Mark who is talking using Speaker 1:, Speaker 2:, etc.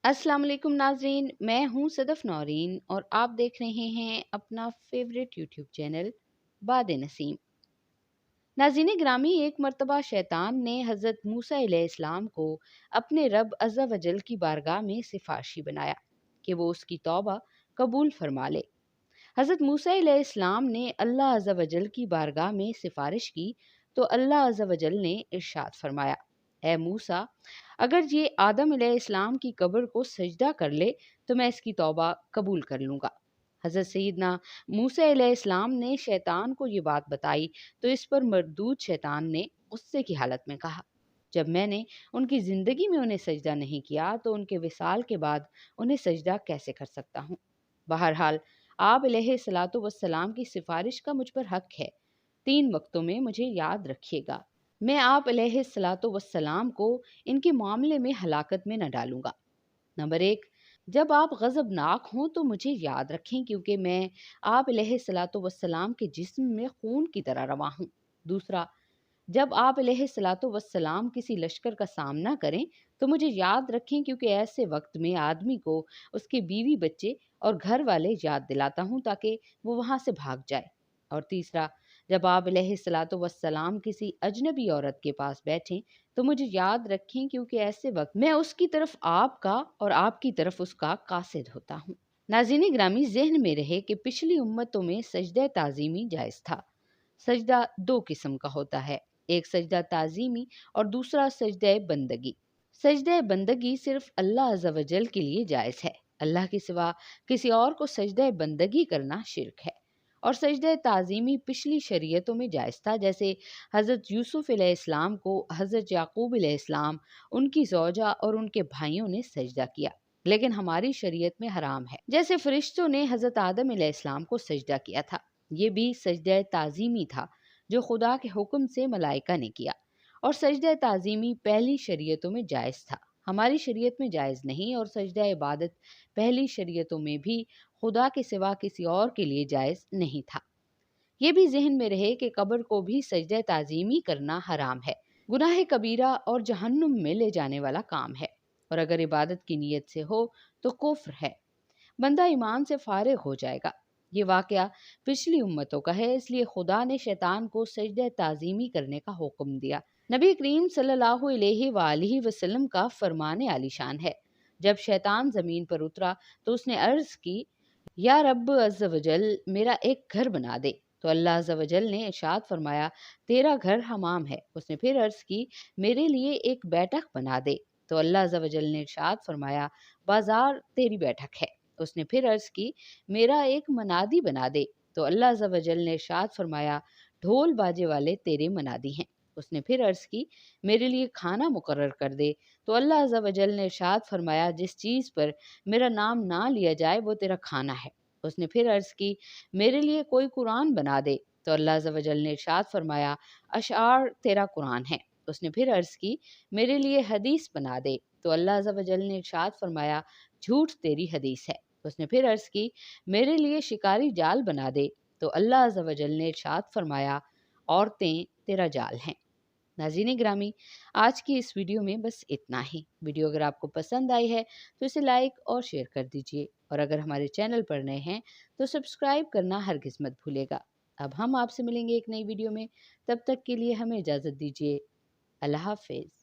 Speaker 1: अस्सलाम वालेकुम नाजरीन, मैं हूं सदफ नौरीन और आप देख रहे हैं अपना फेवरेट यूट्यूब चैनल बाद नसीम। नाज़रीन ग्रामी, एक मर्तबा शैतान ने हज़रत मूसा अलैहिस्सलाम को अपने रब अज़्ज़ा वजल की बारगाह में सिफारशी बनाया कि वो उसकी तौबा कबूल फरमा ले। हज़रत मूसा अलैहिस्सलाम ने अल्लाह अज़्ज़ा वजल की बारगाह में सिफारिश की तो अल्लाह अज़्ज़ा वजल ने इरशाद फरमाया, ए मूसा, अगर ये आदम अलैहिस्सलाम की कब्र को सजदा कर ले तो मैं इसकी तौबा कबूल कर लूँगा। हज़रत सैयदना मूसा अलैहिस्सलाम ने शैतान को ये बात बताई तो इस पर मरदूद शैतान ने गुस्से की हालत में कहा, जब मैंने उनकी ज़िंदगी में उन्हें सजदा नहीं किया तो उनके विसाल के बाद उन्हें सजदा कैसे कर सकता हूँ। बहरहाल आप अलैहिस्सलातु वस्सलाम की सिफारिश का मुझ पर हक है। 3 वक्तों में मुझे याद रखिएगा। मैं आप अलैहिस्सलातु वस्सलाम को इनके मामले में हलाकत में न डालूँगा। नंबर 1, जब आप गज़बनाक हों तो मुझे याद रखें क्योंकि मैं आप अलैहिस्सलातु वस्सलाम के जिस्म में खून की तरह रवां हूँ। दूसरा, जब आप अलैहिस्सलातु वस्सलाम किसी लश्कर का सामना करें तो मुझे याद रखें क्योंकि ऐसे वक्त में आदमी को उसके बीवी बच्चे और घर वाले याद दिलाता हूँ ताकि वो वहाँ से भाग जाए। और तीसरा, जब आप अलैहिस्सलातु वस्सलाम किसी अजनबी औरत के पास बैठें तो मुझे याद रखें क्योंकि ऐसे वक्त मैं उसकी तरफ आपका और आपकी तरफ उसका कासिद होता हूँ। नाज़रीन ग्रामी, ज़हन में रहे कि पिछली उम्मतों में सजदा ताज़ीमी जायज़ था। सजदा 2 किस्म का होता है, एक सजदा ताज़ीमी और दूसरा सजदा बंदगी। सजदा बंदगी सिर्फ अल्लाह अज़्ज़ा वजल के लिए जायज़ है। अल्लाह के सिवा किसी और को सजदा बंदगी करना शिर्क है। और सजदा ताज़ीमी पिछली शरीयतों में जायज़ था, जैसे हज़रत यूसुफ़ अलैहिस्सलाम को हज़रत याकूब अलैहिस्सलाम, उनकी ज़ौजा और उनके भाइयों ने सजदा किया, लेकिन हमारी शरीयत में हराम है। जैसे फरिश्तों ने हज़रत आदम अलैहिस्सलाम को सजदा किया था, ये भी सजदा ताज़ीमी था जो खुदा के हुक्म से मलाइका ने किया। और सजदा ताज़ीमी पहली शरीयतों में जायज़ था, हमारी शरीयत में जायज़ नहीं। और सजदा इबादत पहली शरीयतों में भी खुदा के सिवा किसी और के लिए जायज़ नहीं था। ये भी ज़हन में रहे कि कब्र को भी सजदा ताज़ीमी करना हराम है, गुनाह कबीरा और जहन्नुम में ले जाने वाला काम है। और अगर इबादत की नीयत से हो तो कुफ्र है, बंदा ईमान से फारिग हो जाएगा। ये वाक़या पिछली उम्मतों का है, इसलिए खुदा ने शैतान को सजदा ताज़ीमी करने का हुक्म दिया। नबी करीम सल्लल्लाहु अलैहि वसल्लम का फरमाने आलीशान है, जब शैतान ज़मीन पर उतरा तो उसने अर्ज़ की, या रब अज़्ज़ वजल, मेरा एक घर बना दे। तो अल्लाह अज़्ज़ वजल ने इरशाद फरमाया, तेरा घर हमाम है। उसने फिर अर्ज़ की, मेरे लिए एक बैठक बना दे। तो अल्लाह अज़्ज़ वजल ने इरशाद फरमाया, बाजार तेरी बैठक है। उसने फिर अर्ज़ की, मेरा एक मनादी बना दे। तो अल्लाह अज़्ज़ वजल ने इरशाद फरमाया, ढोल बाजे वाले तेरे मनादी हैं। उसने फिर अर्ज़ की, मेरे लिए खाना मुकर्रर कर दे। तो अल्लाह अज़्ज़ वजल ने इरशाद फरमाया, जिस चीज़ पर मेरा नाम ना लिया जाए वो तेरा खाना है। उसने फिर अर्ज़ की, मेरे लिए कोई कुरान बना दे। तो अल्लाह अज़्ज़ वजल ने इरशाद फरमाया, अशआर तेरा कुरान है। उसने फिर अर्ज़ की, मेरे लिए हदीस बना दे। तो अल्लाह अज़्ज़ वजल ने इरशाद फरमाया, झूठ तेरी हदीस है। उसने फिर अर्ज़ की, मेरे लिए शिकारी जाल बना दे। तो अल्लाह अज़्ज़ वजल ने इरशाद फरमाया, औरतें तेरा जाल हैं। नाज़रीन ग्रामी, आज की इस वीडियो में बस इतना ही। वीडियो अगर आपको पसंद आई है तो इसे लाइक और शेयर कर दीजिए, और अगर हमारे चैनल पर नए हैं तो सब्सक्राइब करना हरगिज़ मत भूलिएगा। अब हम आपसे मिलेंगे एक नई वीडियो में, तब तक के लिए हमें इजाज़त दीजिए। अल्लाह हाफ़िज़।